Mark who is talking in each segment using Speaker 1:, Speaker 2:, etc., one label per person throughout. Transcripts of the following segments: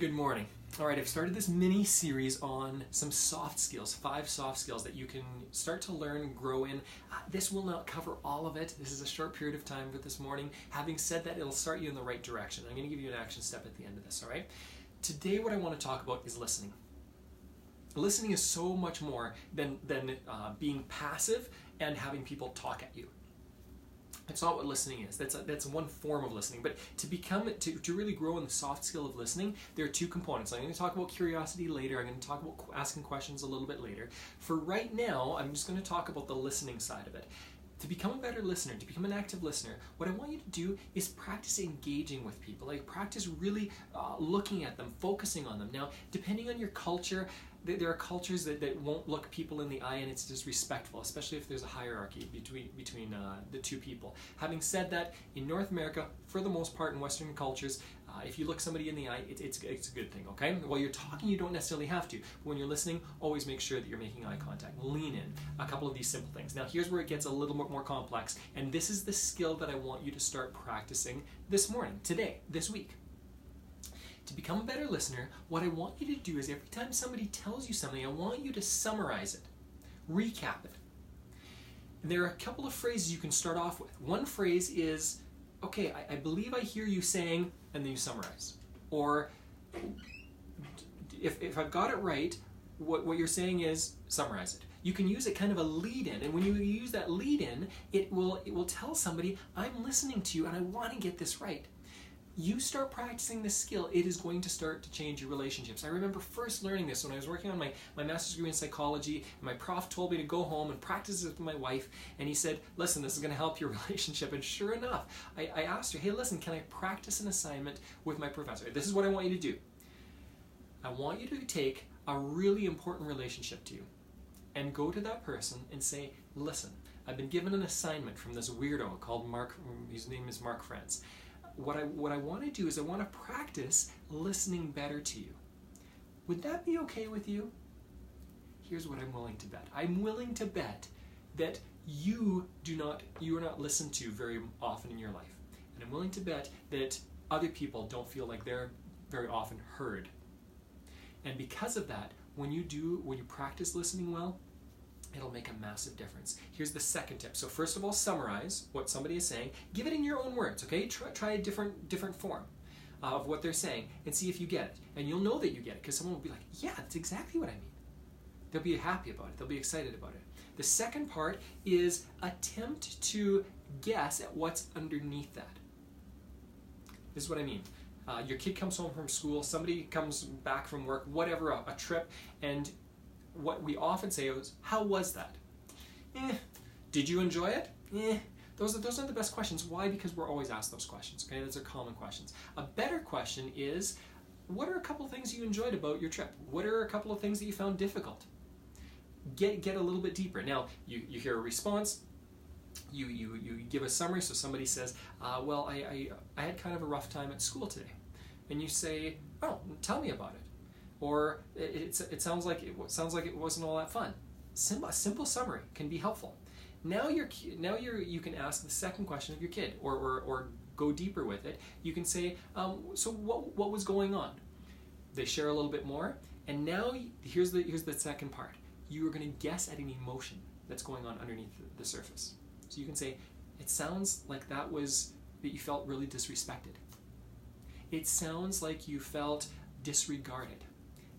Speaker 1: Good morning. All right, I've started this mini series on some soft skills, 5 soft skills that you can start to learn and grow in. This will not cover all of it. This is a short period of time for this morning. Having said that, it'll start you in the right direction. I'm going to give you an action step at the end of this, all right? Today, what I want to talk about is listening. Listening is so much more than being passive and having people talk at you. It's not what listening is. That's one form of listening. But to really grow in the soft skill of listening, there are 2 components. I'm going to talk about curiosity later. I'm going to talk about asking questions a little bit later. For right now, I'm just going to talk about the listening side of it. To become a better listener, to become an active listener, what I want you to do is practice engaging with people. Like practice really looking at them, focusing on them. Now, depending on your culture, there are cultures that won't look people in the eye and it's disrespectful, especially if there's a hierarchy between the 2 people. Having said that, in North America, for the most part in Western cultures, if you look somebody in the eye, it's a good thing, okay? While you're talking, you don't necessarily have to. But when you're listening, always make sure that you're making eye contact. Lean in. A couple of these simple things. Now, here's where it gets a little bit more complex, and this is the skill that I want you to start practicing this morning, today, this week. To become a better listener, what I want you to do is every time somebody tells you something, I want you to summarize it, recap it. And there are a couple of phrases you can start off with. One phrase is, okay, I believe I hear you saying, and then you summarize. Or if I've got it right, what you're saying is, summarize it. You can use it kind of a lead-in, and when you use that lead-in, it will tell somebody, I'm listening to you and I want to get this right. You start practicing this skill, it is going to start to change your relationships. I remember first learning this when I was working on my master's degree in psychology, and my prof told me to go home and practice this with my wife, and he said, listen, this is going to help your relationship. And sure enough, I asked her, hey, listen, can I practice an assignment with my professor? This is what I want you to do. I want you to take a really important relationship to you and go to that person and say, listen, I've been given an assignment from this weirdo called Mark, his name is Mark France. What I want to do is I want to practice listening better to you. Would that be okay with you? Here's what I'm willing to bet. I'm willing to bet that you are not listened to very often in your life. And I'm willing to bet that other people don't feel like they're very often heard. And because of that, when you practice listening well, it'll make a massive difference. Here's the second tip. So first of all, summarize what somebody is saying. Give it in your own words, okay? Try a different form of what they're saying and see if you get it. And you'll know that you get it because someone will be like, yeah, that's exactly what I mean. They'll be happy about it. They'll be excited about it. The second part is attempt to guess at what's underneath that. This is what I mean. Your kid comes home from school, somebody comes back from work, whatever, a trip, and what we often say is, how was that? Did you enjoy it? Those aren't the best questions. Why? Because we're always asked those questions. Okay, those are common questions. A better question is, what are a couple things you enjoyed about your trip? What are a couple of things that you found difficult? Get a little bit deeper. Now, you hear a response. You give a summary. So somebody says, well, I had kind of a rough time at school today. And you say, oh, tell me about it. Or it sounds like it wasn't all that fun. A simple summary can be helpful. Now you can ask the second question of your kid, or go deeper with it. You can say, so what was going on? They share a little bit more, and now here's the second part. You are going to guess at an emotion that's going on underneath the surface. So you can say, it sounds like that you felt really disrespected. It sounds like you felt disregarded.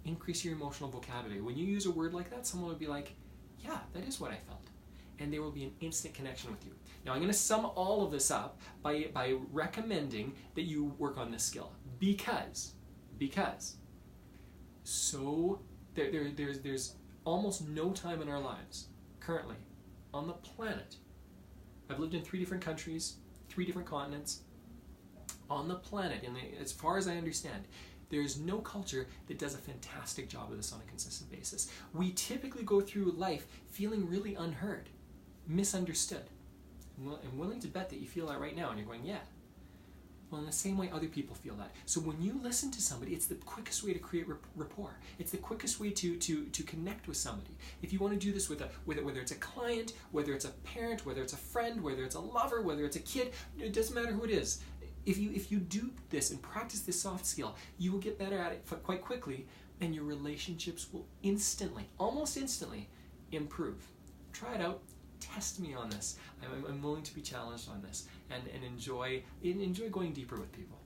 Speaker 1: Increase your emotional vocabulary. When you use a word like that, someone will be like, yeah, that is what I felt. And there will be an instant connection with you. Now, I'm going to sum all of this up by recommending that you work on this skill. Because there's almost no time in our lives, currently, on the planet. I've lived in 3 different countries, 3 different continents. On the planet, as far as I understand, there's no culture that does a fantastic job of this on a consistent basis. We typically go through life feeling really unheard, misunderstood. I'm willing to bet that you feel that right now, and you're going, yeah. Well, in the same way other people feel that. So when you listen to somebody, it's the quickest way to create rapport. It's the quickest way to connect with somebody. If you want to do this with whether it's a client, whether it's a parent, whether it's a friend, whether it's a lover, whether it's a kid, it doesn't matter who it is. If you do this and practice this soft skill, you will get better at it quite quickly, and your relationships will instantly, almost instantly, improve. Try it out. Test me on this. I'm willing to be challenged on this, and enjoy going deeper with people.